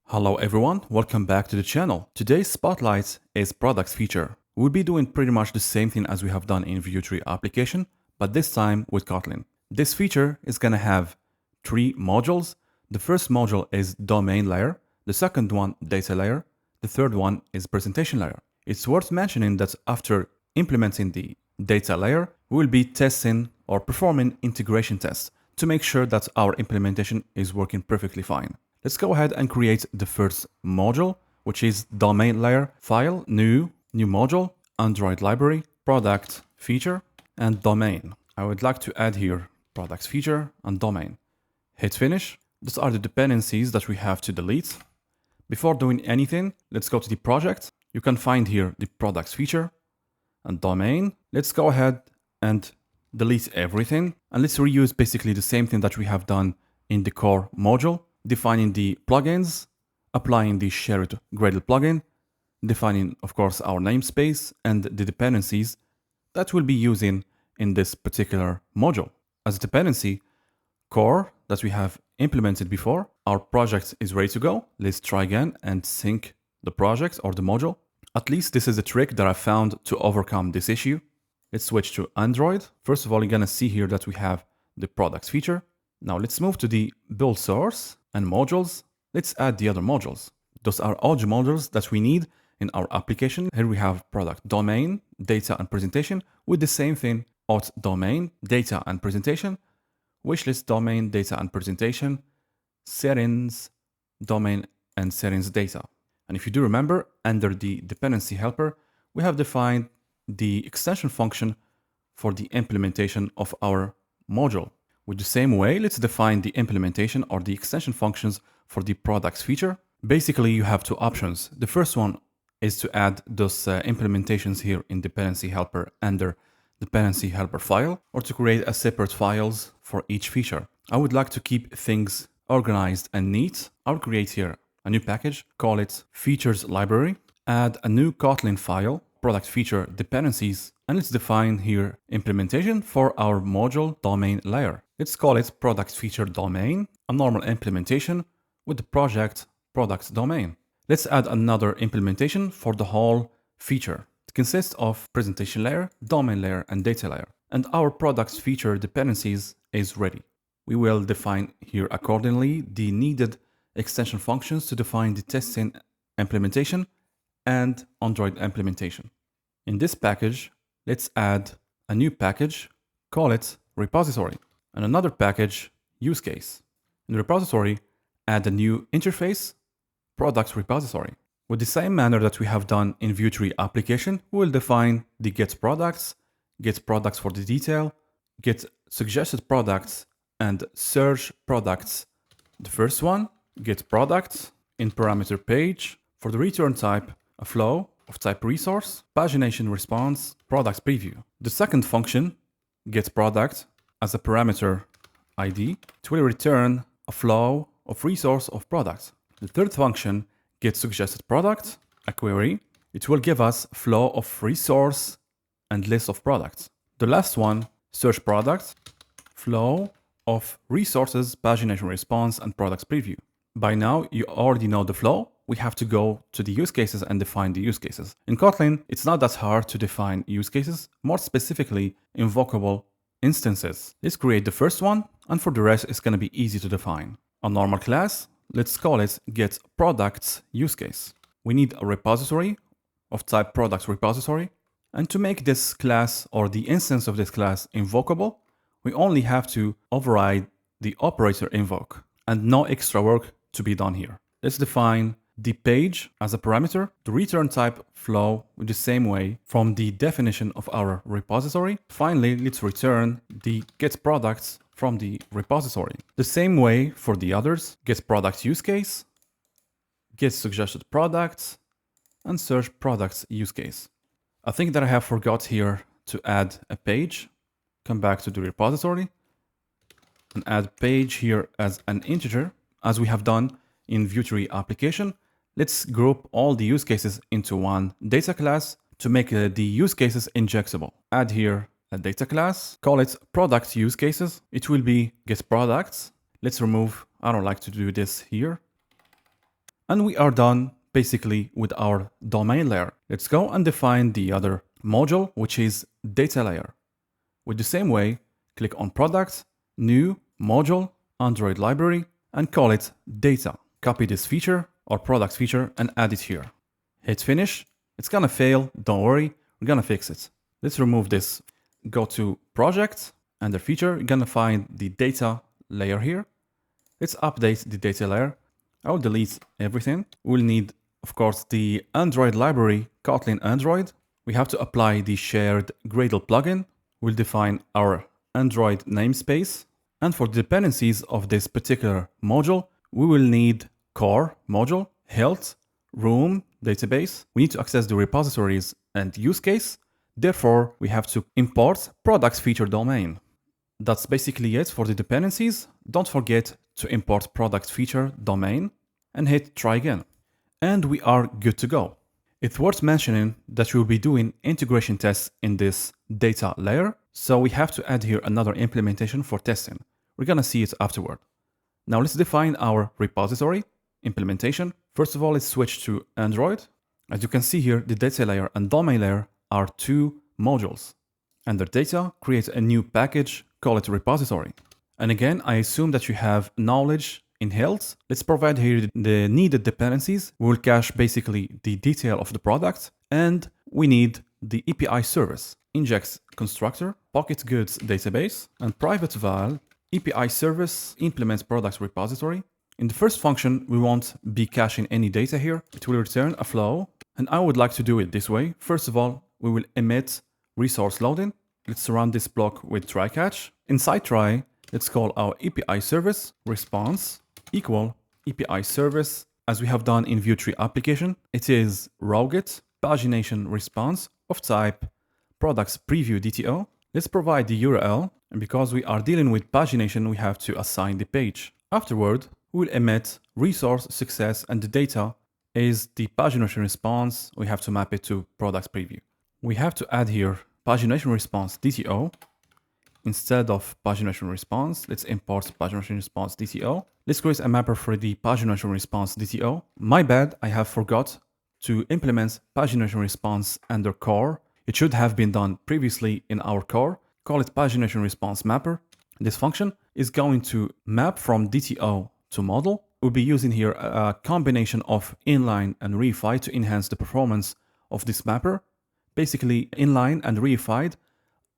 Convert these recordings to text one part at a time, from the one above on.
Hello everyone, welcome back to the channel. Today's spotlight is products feature. We'll be doing pretty much the same thing as we have done in Vuetify application, but this time with Kotlin. This feature is gonna have three modules. The first module is domain layer, the second one data layer, the third one is presentation layer. It's worth mentioning that after implementing the data layer, we will be testing or performing integration tests to make sure that our implementation is working perfectly fine. Let's go ahead and create the first module, which is domain layer, file, new module, Android library, product feature, and domain. I would like to add here products feature and domain. Hit finish. These are the dependencies that we have to delete. Before doing anything, let's go to the project. You can find here the products feature and domain. Let's go ahead and delete everything. And let's reuse basically the same thing that we have done in the core module. Defining the plugins, applying the shared Gradle plugin, defining, of course, our namespace and the dependencies that we'll be using in this particular module. As a dependency, core that we have implemented before, our project is ready to go. Let's try again and sync the project or the module. At least this is a trick that I found to overcome this issue. Let's switch to Android. First of all, you're gonna see here that we have the products feature. Now let's move to the build source and modules. Let's add the other modules. Those are all the modules that we need in our application. Here we have product domain, data and presentation with the same thing, auth domain, data and presentation, wishlist domain, data and presentation, settings, domain and settings data. And if you do remember, under the dependency helper, we have defined the extension function for the implementation of our module. With the same way, let's define the implementation or the extension functions for the products feature. Basically, you have two options. The first one is to add those implementations here in dependency helper under dependency helper file, or to create a separate files for each feature. I would like to keep things organized and neat. I'll create here a new package, call it features library, add a new Kotlin file, product feature dependencies, and let's define here implementation for our module domain layer. Let's call it product feature domain, a normal implementation with the project products domain. Let's add another implementation for the whole feature. It consists of presentation layer, domain layer, and data layer. And our products feature dependencies is ready. We will define here accordingly the needed extension functions to define the testing implementation and Android implementation. In this package, let's add a new package, call it repository, and another package, use case. In the repository, add a new interface, products repository. With the same manner that we have done in Vuetify application, we will define the get products for the detail, get suggested products, and search products. The first one, get products in parameter page, for the return type, a flow of type resource, pagination response, products preview. The second function, get product, as a parameter ID, it will return a flow of resource of products. The third function, get suggested product, a query, it will give us flow of resource and list of products. The last one, search product, flow of resources, pagination response, and products preview. By now, you already know the flow. We have to go to the use cases and define the use cases. In Kotlin, it's not that hard to define use cases, more specifically, invocable instances. Let's create the first one, and for the rest, it's going to be easy to define. A normal class, let's call it get products use case. We need a repository of type products repository, and to make this class or the instance of this class invocable, we only have to override the operator invoke, and no extra work to be done here. Let's define the page as a parameter, the return type flow with the same way from the definition of our repository. Finally, let's return the get products from the repository. The same way for the others, get products use case, get suggested products, and search products use case. I think that I have forgot here to add a page. Come back to the repository and add page here as an integer, as we have done in Vuetify application. Let's group all the use cases into one data class to make the use cases injectable. Add here a data class, call it product use cases. It will be get products. Let's remove, I don't like to do this here. And we are done basically with our domain layer. Let's go and define the other module, which is data layer. With the same way, click on product, new, module, Android library, and call it data. Copy this feature or product feature and add it here. Hit finish. It's gonna fail, don't worry, we're gonna fix it. Let's remove this. Go to project, under feature, you're gonna find the data layer here. Let's update the data layer. I'll delete everything. We'll need, of course, the Android library, Kotlin Android. We have to apply the shared Gradle plugin. We'll define our Android namespace. And for the dependencies of this particular module, we will need core module, health, room, database. We need to access the repositories and use case. Therefore, we have to import products feature domain. That's basically it for the dependencies. Don't forget to import product feature domain and hit try again. And we are good to go. It's worth mentioning that we'll be doing integration tests in this data layer. So we have to add here another implementation for testing. We're gonna see it afterward. Now let's define our repository implementation. First of all, let's switch to Android. As you can see here, the data layer and domain layer are two modules. Under data, create a new package, call it repository. And again, I assume that you have knowledge in health. Let's provide here the needed dependencies. We will cache basically the detail of the product, and we need the API service, injects constructor, pocket goods database, and private val API service implements products repository. In the first function, we won't be caching any data here. It will return a flow, and I would like to do it this way. First of all, we will emit resource loading. Let's run this block with try catch. Inside try, let's call our API service response equal API service. As we have done in Vue3 application, it is row-get pagination response of type products preview DTO. Let's provide the URL, and because we are dealing with pagination, we have to assign the page. Afterward, we'll emit resource success, and the data is the pagination response. We have to map it to products preview. We have to add here pagination response DTO. Instead of pagination response, let's import pagination response DTO. Let's create a mapper for the pagination response DTO. My bad, I have forgot to implement pagination response under core. It should have been done previously in our core. Call it pagination response mapper. This function is going to map from DTO to model. We'll be using here a combination of inline and reified to enhance the performance of this mapper. Basically, inline and reified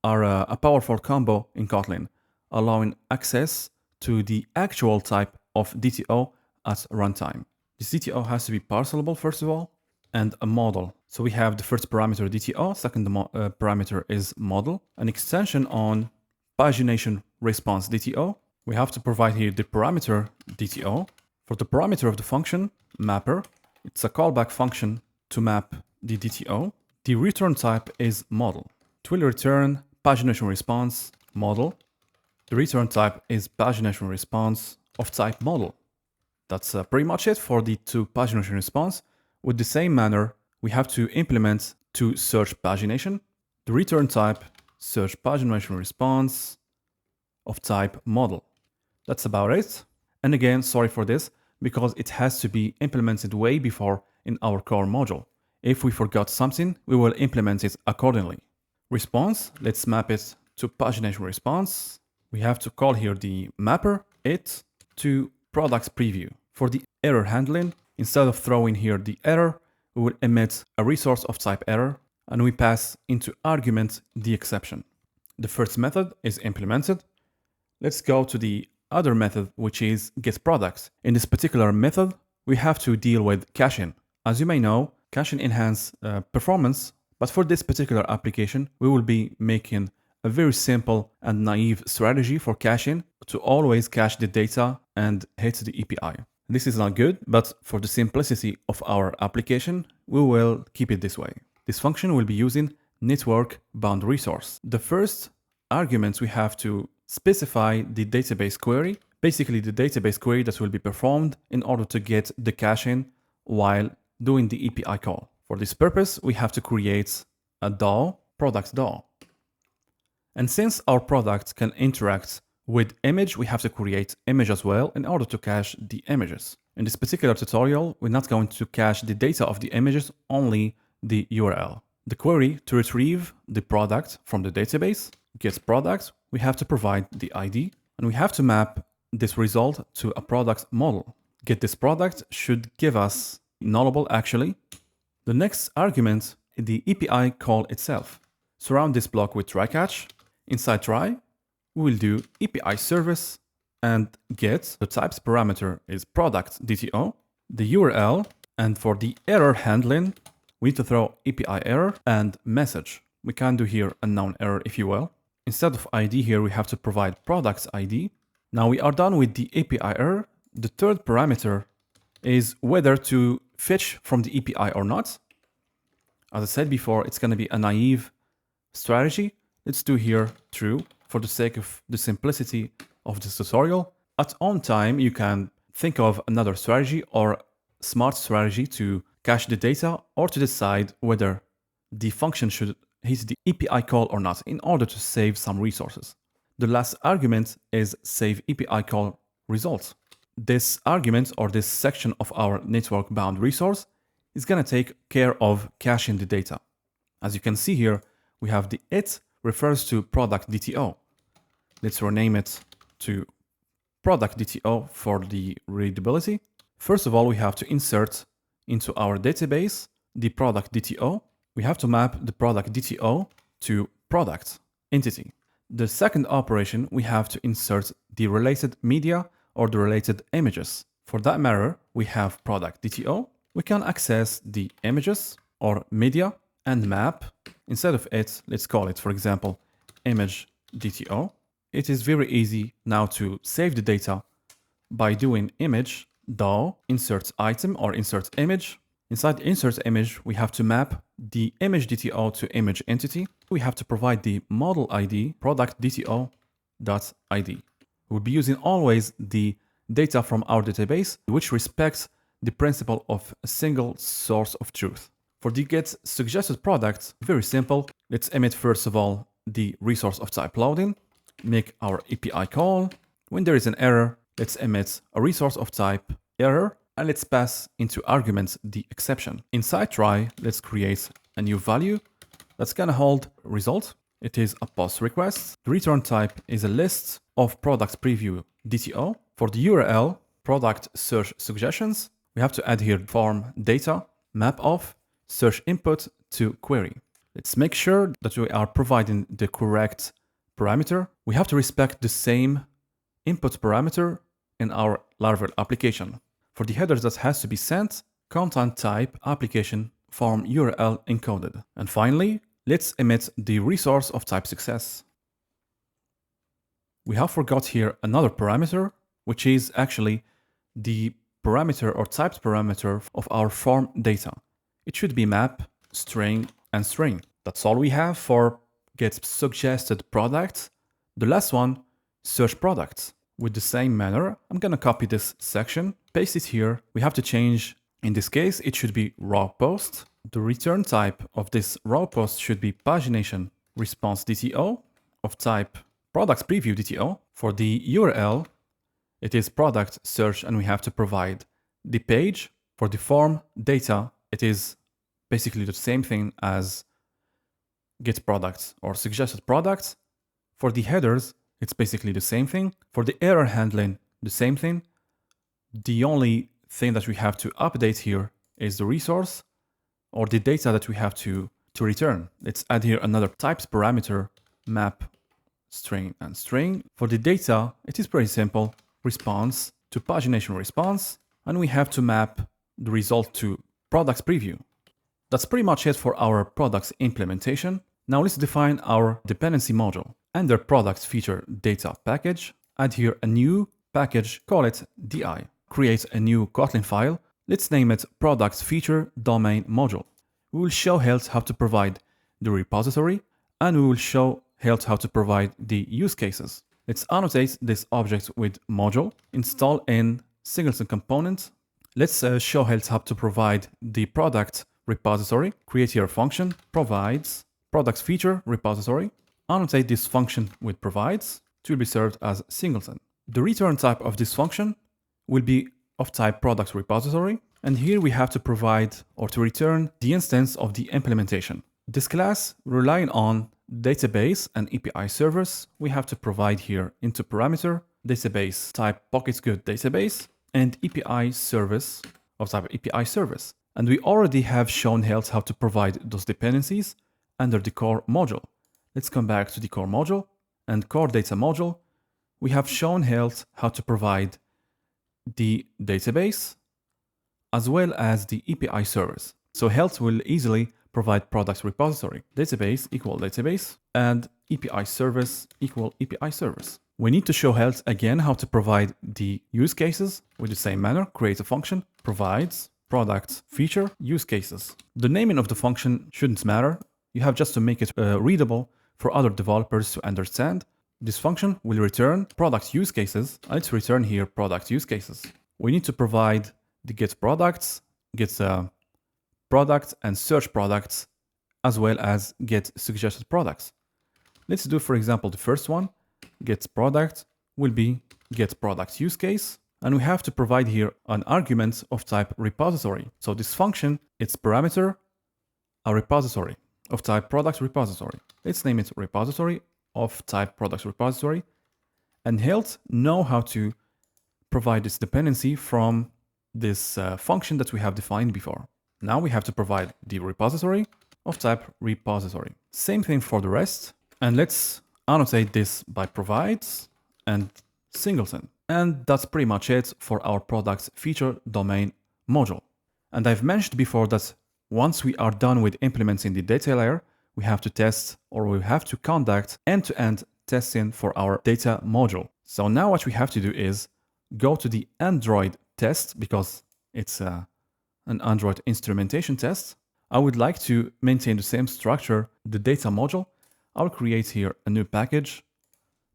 are a powerful combo in Kotlin, allowing access to the actual type of DTO at runtime. This DTO has to be parcelable, first of all, and a model. So we have the first parameter DTO, second parameter is model, an extension on pagination response DTO. We have to provide here the parameter DTO. For the parameter of the function mapper, it's a callback function to map the DTO. The return type is model. It will return pagination response model. The return type is pagination response of type model. That's pretty much it for the two pagination response. With the same manner, we have to implement to search pagination. The return type search pagination response of type model. That's about it. And again, sorry for this, because it has to be implemented way before in our core module. If we forgot something, we will implement it accordingly. Response, let's map it to pagination response. We have to call here the mapper, it, to products preview. For the error handling, instead of throwing here the error, we will emit a resource of type error, and we pass into argument the exception. The first method is implemented. Let's go to the other method, which is getProducts. In this particular method, we have to deal with caching. As you may know, caching enhances performance, but for this particular application, we will be making a very simple and naive strategy for caching to always cache the data and hit the API. This is not good, but for the simplicity of our application, we will keep it this way. This function will be using network bound resource. The first arguments we have to specify the database query, basically the database query that will be performed in order to get the caching while doing the API call. For this purpose, we have to create a DAO, product DAO. And since our product can interact With image, we have to create image as well in order to cache the images. In this particular tutorial, we're not going to cache the data of the images, only the URL. The query to retrieve the product from the database, get product, we have to provide the ID, and we have to map this result to a product model. Get this product should give us nullable actually. The next argument is the API call itself. Surround this block with try catch. Inside try, we will do API service and get. The types parameter is product DTO, the URL, and for the error handling, we need to throw API error and message. We can do here unknown error if you will. Instead of ID here, we have to provide product ID. Now we are done with the API error. The third parameter is whether to fetch from the API or not. As I said before, it's going to be a naive strategy. Let's do here true for the sake of the simplicity of this tutorial. At on time, you can think of another strategy or smart strategy to cache the data or to decide whether the function should hit the API call or not in order to save some resources. The last argument is save API call result. This argument or this section of our network bound resource is going to take care of caching the data. As you can see here, we have the it refers to product DTO. Let's rename it to product DTO for the readability. First of all, we have to insert into our database the product DTO. We have to map the product DTO to product entity. The second operation, we have to insert the related media or the related images. For that matter, we have product DTO. We can access the images or media and map. Instead of it, let's call it, for example, image DTO. It is very easy now to save the data by doing image do insert item or insert image. Inside insert image, we have to map the image DTO to image entity. We have to provide the model ID product DTO.id. We'll be using always the data from our database, which respects the principle of a single source of truth. For the get suggested product, very simple. Let's emit first of all the resource of type loading, make our API call. When there is an error, let's emit a resource of type error, and let's pass into arguments the exception. Inside try, let's create a new value that's gonna hold result. It is a post request. The return type is a list of product preview DTO. For the URL, product search suggestions, we have to add here form data, map of, search input to query. Let's make sure that we are providing the correct parameter. We have to respect the same input parameter in our Laravel application. For the headers that has to be sent, content type application form URL encoded. And finally, let's emit the resource of type success. We have forgot here another parameter, which is actually the parameter or typed parameter of our form data. It should be map, string, and string. That's all we have for get suggested product. The last one, search products. With the same manner, I'm gonna copy this section, paste it here. We have to change, in this case, it should be raw post. The return type of this raw post should be pagination response DTO of type products preview DTO. For the URL, it is product search, and we have to provide the page. For the form data, it is basically the same thing as get products or suggested products. For the headers, it's basically the same thing. For the error handling, the same thing. The only thing that we have to update here is the resource or the data that we have to return. Let's add here another types parameter, map, string, and string. For the data, it is pretty simple. Response to pagination response, and we have to map the result to products preview. That's pretty much it for our products implementation. Now let's define our dependency module. Under products feature data package, add here a new package, call it di. Create a new Kotlin file. Let's name it products feature domain module. We will show Health how to provide the repository, and we will show Health how to provide the use cases. Let's annotate this object with module, install in singleton component. Let's show Health how to provide the product repository. Create here a function, provides products feature repository. Annotate this function with provides. it will be served as singleton. The return type of this function will be of type product repository. And here we have to provide or to return the instance of the implementation. This class, relying on database and API servers, we have to provide here into parameter database type pockets good database and API service of type API service. And we already have shown health how to provide those dependencies under the core module. Let's come back to the core module and core data module. We have shown health how to provide the database as well as the API service. So health will easily provide product repository, database equal database, and API service equal API service. We need to show health again how to provide the use cases with the same manner. Create a function, provides product feature use cases. The naming of the function shouldn't matter. You have just to make it readable for other developers to understand. This function will return product use cases. Let's return here product use cases. We need to provide the get products, get products and search products, as well as get suggested products. Let's do, for example, the first one. Get product will be get product use case. And we have to provide here an argument of type repository. So this function, its parameter, a repository of type product repository. Let's name it repository of type product repository. And health know how to provide this dependency from this function that we have defined before. Now we have to provide the repository of type repository. Same thing for the rest. And let's annotate this by provides and singleton. And that's pretty much it for our product feature domain module. And I've mentioned before that once we are done with implementing the data layer, we have to test or we have to conduct end-to-end testing for our data module. So now what we have to do is go to the Android test because it's an Android instrumentation test. I would like to maintain the same structure, the data module. I'll create here a new package.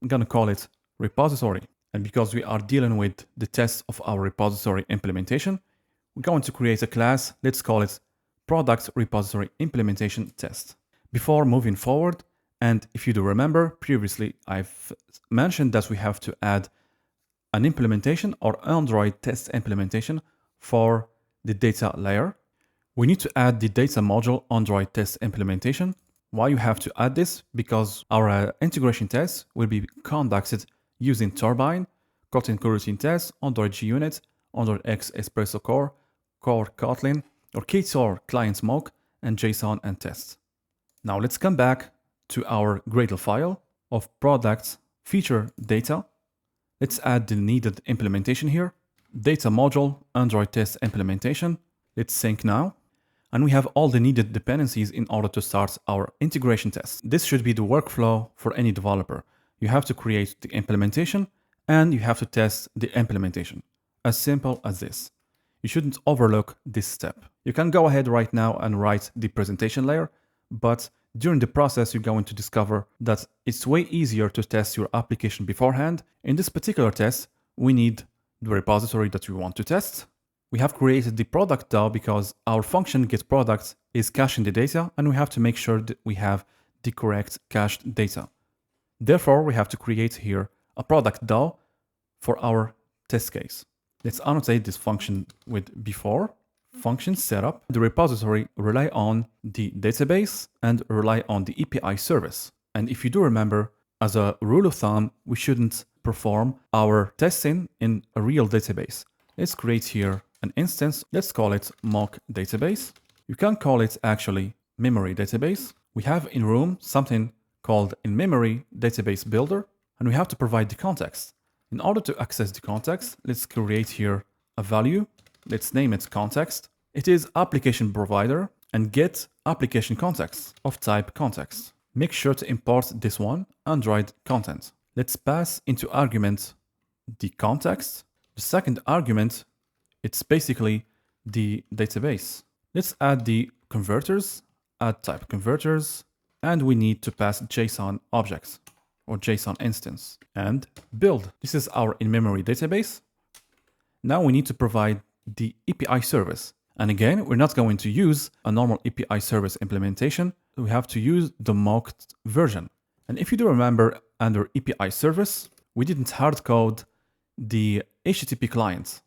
I'm going to call it repository. And because we are dealing with the test of our repository implementation, we're going to create a class. Let's call it product repository implementation test. Before moving forward, and if you do remember, previously I've mentioned that we have to add an implementation or Android test implementation for the data layer. We need to add the data module Android test implementation. Why you have to add this? Because our integration tests will be conducted using Turbine, Kotlin coroutine test, Android JUnit, Android X Espresso Core, Core Kotlin, or Ktor client smoke, and JSON and tests. Now let's come back to our Gradle file of product feature data. Let's add the needed implementation here. Data module, Android test implementation. Let's sync now. And we have all the needed dependencies in order to start our integration test. This should be the workflow for any developer. You have to create the implementation and you have to test the implementation. As simple as this. You shouldn't overlook this step. You can go ahead right now and write the presentation layer, but during the process, you're going to discover that it's way easier to test your application beforehand. In this particular test, we need the repository that we want to test. We have created the product DAO because our function getProduct is caching the data and we have to make sure that we have the correct cached data. Therefore, we have to create here a product DAO for our test case. Let's annotate this function with before function setup. The repository rely on the database and rely on the API service. And if you do remember, as a rule of thumb, we shouldn't perform our testing in a real database. Let's create here an instance. Let's call it mock database. You can call it actually memory database. We have in room something called in memory database builder, and we have to provide the context. In order to access the context, let's create here a value. Let's name it context. It is application provider and get application context of type context. Make sure to import this one, Android content. Let's pass into argument the context. The second argument, it's basically the database. Let's add the converters, add type converters, and we need to pass JSON objects or JSON instance and build. This is our in-memory database. Now we need to provide the API service. And again, we're not going to use a normal API service implementation. We have to use the mocked version. And if you do remember, under API service, we didn't hard code the HTTP client,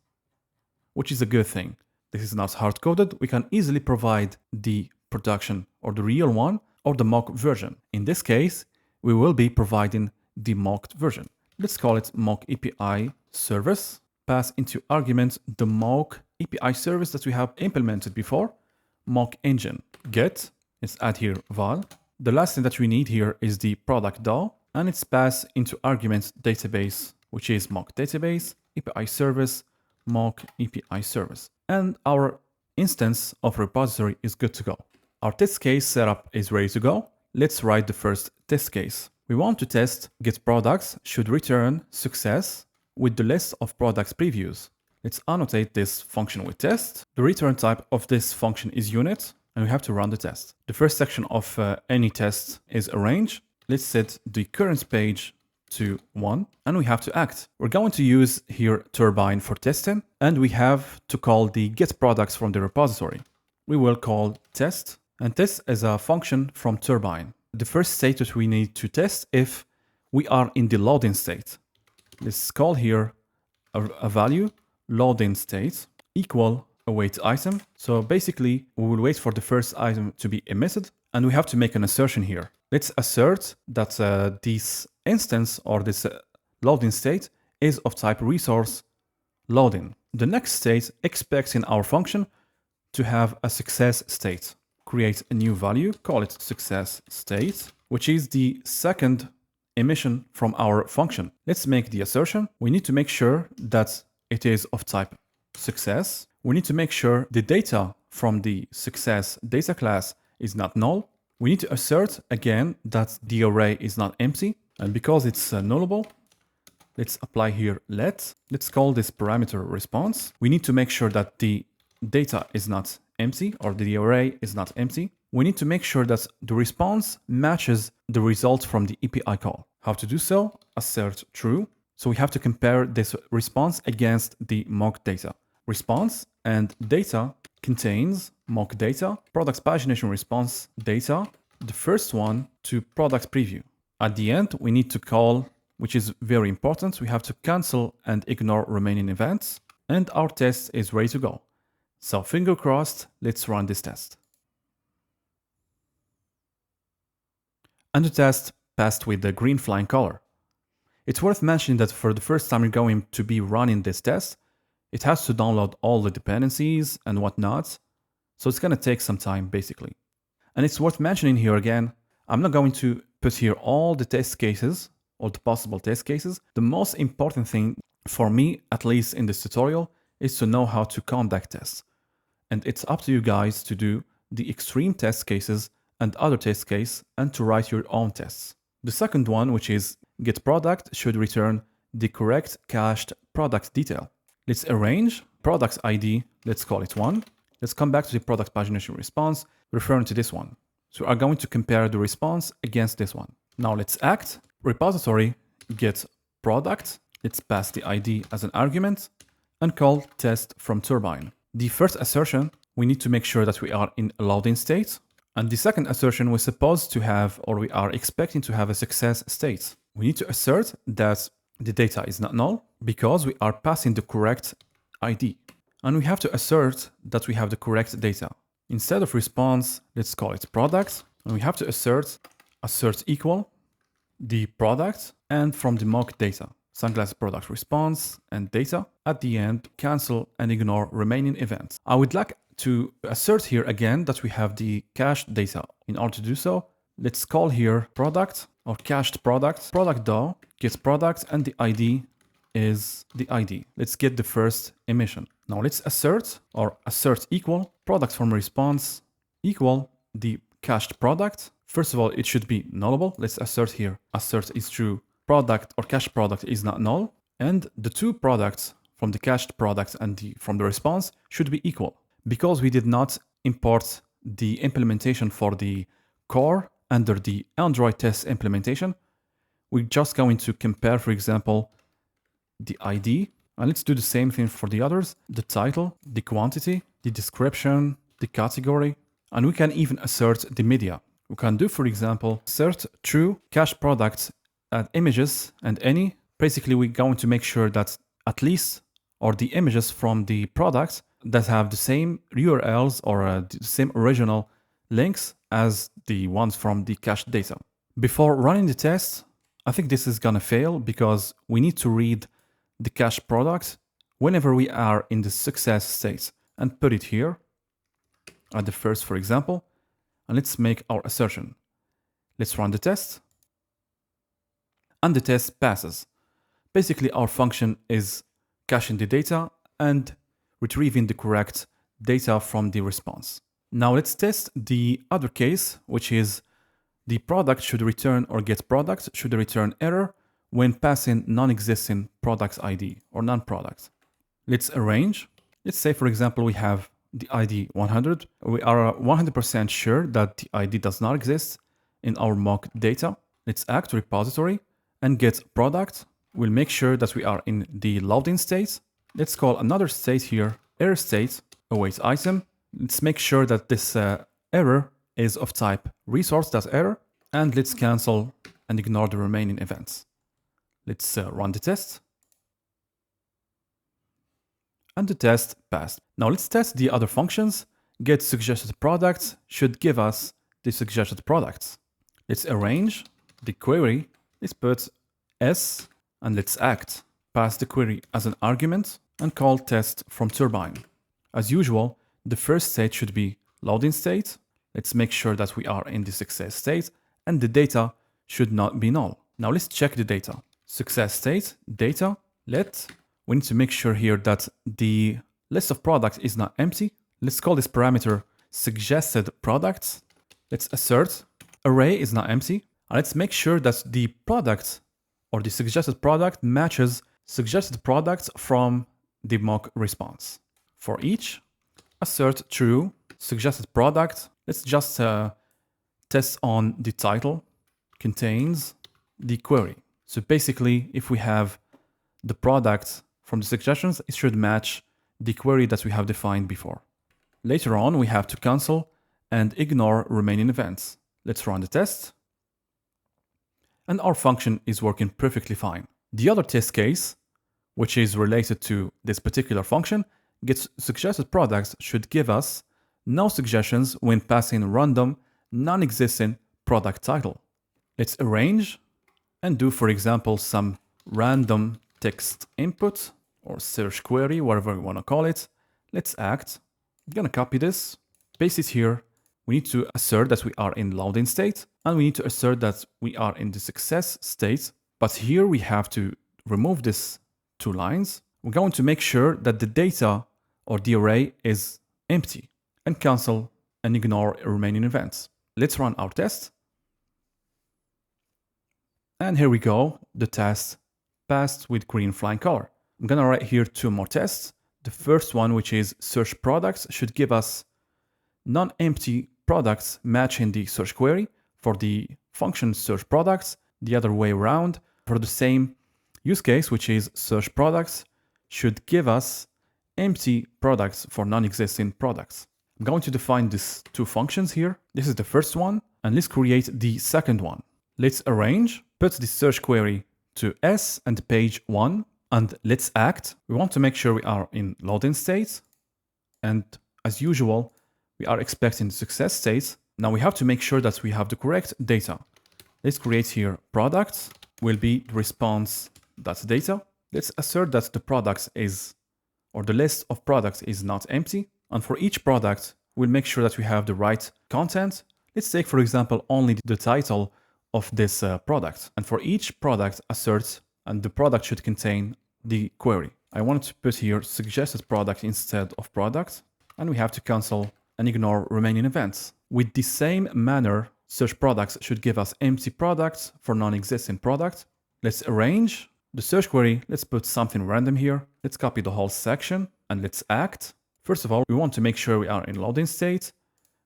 which is a good thing. This is not hard coded. We can easily provide the production or the real one or the mock version. In this case, we will be providing the mocked version. Let's call it mock API service. Pass into arguments the mock API service that we have implemented before. Mock engine get. Let's add here val. The last thing that we need here is the product DAO, and it's passed into arguments database, which is mock database, API service, mock API service. And our instance of repository is good to go. Our test case setup is ready to go. Let's write the first test case. We want to test get products should return success with the list of products previews. Let's annotate this function with test. The return type of this function is unit, and we have to run the test. The first section of any test is arrange. Let's set the current page to 1, and we have to act. We're going to use here turbine for testing, and we have to call the get products from the repository. We will call test, and test is a function from turbine. The first state that we need to test if we are in the loading state. Let's call here a value loading state equal await item. So basically we will wait for the first item to be emitted, and we have to make an assertion here. Let's assert that this instance or this loading state is of type resource loading. The next state expects in our function to have a success state. Create a new value, call it success state, which is the second emission from our function. Let's make the assertion. We need to make sure that it is of type success. We need to make sure the data from the success data class is not null. We need to assert again that the array is not empty. And because it's nullable, let's apply here let. Let's call this parameter response. We need to make sure that the data is not empty or the array is not empty. We need to make sure that the response matches the result from the API call. How to do so? Assert true. So we have to compare this response against the mock data. Response and data contains mock data, products pagination response data, the first one to product preview. At the end, we need to call, which is very important, we have to cancel and ignore remaining events, and our test is ready to go. So finger crossed, let's run this test. And the test passed with the green flying color. It's worth mentioning that for the first time you're going to be running this test, it has to download all the dependencies and whatnot. So it's going to take some time basically. And it's worth mentioning here again, I'm not going to put here all the test cases or the possible test cases. The most important thing for me, at least in this tutorial, is to know how to conduct tests. And it's up to you guys to do the extreme test cases and other test case and to write your own tests. The second one, which is get product, should return the correct cached product detail. Let's arrange product ID, let's call it 1. Let's come back to the product pagination response, referring to this one. So we are going to compare the response against this one. Now let's act. Repository get product. Let's pass the ID as an argument and call test from turbine. The first assertion, we need to make sure that we are in a loading state. And the second assertion, we're supposed to have, or we are expecting to have a success state. We need to assert that the data is not null because we are passing the correct ID. And we have to assert that we have the correct data. Instead of response, let's call it product. And we have to assert equal the product and from the mock data. Sunglass product response and data. At the end, cancel and ignore remaining events. I would like to assert here again that we have the cached data. In order to do so, let's call here product or cached product DAO, gets product, and the ID is the ID. Let's get the first emission. Now let's assert equal product from response equal the cached product. First of all, it should be nullable. Let's assert here, assert is true. Product or cached product is not null. And the two products from the cached product and from the response should be equal. Because we did not import the implementation for the core under the Android test implementation, we're just going to compare, for example, the ID. And let's do the same thing for the others, the title, the quantity, the description, the category, and we can even assert the media. We can do, for example, assert true cache products at images and any. Basically, we're going to make sure that at least or the images from the products that have the same URLs or the same original links as the ones from the cache data. Before running the test, I think this is gonna fail because we need to read the cache product whenever we are in the success state and put it here at the first, for example, and let's make our assertion. Let's run the test, and the test passes. Basically, our function is caching the data and retrieving the correct data from the response. Now let's test the other case, which is the product should return or get product should return error when passing non-existing products ID or non-product. Let's arrange. Let's say, for example, we have the ID 100. We are 100% sure that the ID does not exist in our mock data. Let's act repository and get product. We'll make sure that we are in the loading state. Let's call another state here, error state, await item. Let's make sure that this error is of type resource.error, and let's cancel and ignore the remaining events. Let's run the test. And the test passed. Now let's test the other functions. Get suggested products should give us the suggested products. Let's arrange the query. Let's put S and let's act. Pass the query as an argument and call test from turbine. As usual, the first state should be loading state. Let's make sure that we are in the success state and the data should not be null. Now let's check the data. Success state, data, we need to make sure here that the list of products is not empty. Let's call this parameter suggested products. Let's assert array is not empty. And let's make sure that the product or the suggested product matches suggested products from the mock response. For each, assert true suggested product. Let's just test on the title contains the query. So basically, if we have the product from the suggestions, it should match the query that we have defined before. Later on, we have to cancel and ignore remaining events. Let's run the test. And our function is working perfectly fine. The other test case, which is related to this particular function, gets suggested products should give us no suggestions when passing random, non-existent product title. Let's arrange and do, for example, some random text input or search query, whatever you want to call it. Let's act. I'm going to copy this, paste it here. We need to assert that we are in loading state, and we need to assert that we are in the success state. But here we have to remove this 2 lines. We're going to make sure that the data or the array is empty and cancel and ignore remaining events. Let's run our test. And here we go. The test passed with green flying color. I'm going to write here 2 more tests. The first one, which is search products, should give us non-empty products matching the search query. For the function search products, the other way around. For the same use case, which is search products, should give us empty products for non-existing products. I'm going to define these 2 functions here. This is the first one, and let's create the second one. Let's arrange, put the search query to S and page 1, and let's act. We want to make sure we are in loading state, and as usual, we are expecting success state. Now we have to make sure that we have the correct data. Let's create here products will be response.data. Let's assert that the products is, or the list of products is not empty. And for each product, we'll make sure that we have the right content. Let's take, for example, only the title of this product. And for each product, assert, and the product should contain the query. I wanted to put here suggested product instead of product, and we have to cancel and ignore remaining events. With the same manner, search products should give us empty products for non-existing product. Let's arrange the search query. Let's put something random here. Let's copy the whole section and let's act. First of all, we want to make sure we are in loading state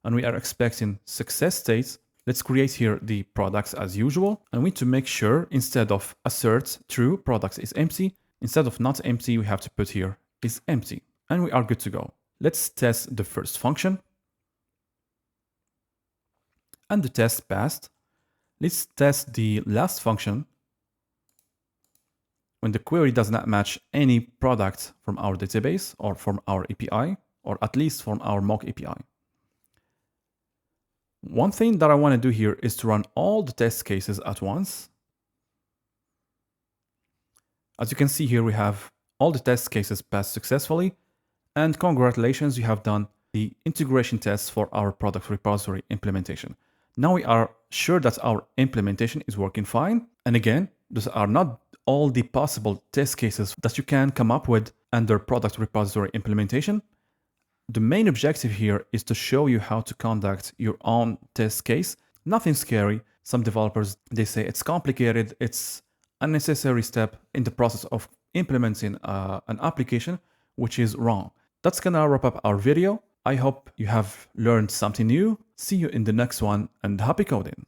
and we are expecting success state. Let's create here the products as usual. And we need to make sure instead of assert true products is empty, instead of not empty, we have to put here is empty. And we are good to go. Let's test the first function. and the test passed. Let's test the last function when the query does not match any product from our database or from our API, or at least from our mock API. One thing that I want to do here is to run all the test cases at once. As you can see here, we have all the test cases passed successfully, and congratulations, you have done the integration tests for our product repository implementation. Now we are sure that our implementation is working fine. And again, those are not all the possible test cases that you can come up with under product repository implementation. The main objective here is to show you how to conduct your own test case. Nothing scary. Some developers, they say it's complicated, it's a necessary step in the process of implementing an application, which is wrong. That's gonna wrap up our video. I hope you have learned something new. See you in the next one, and happy coding.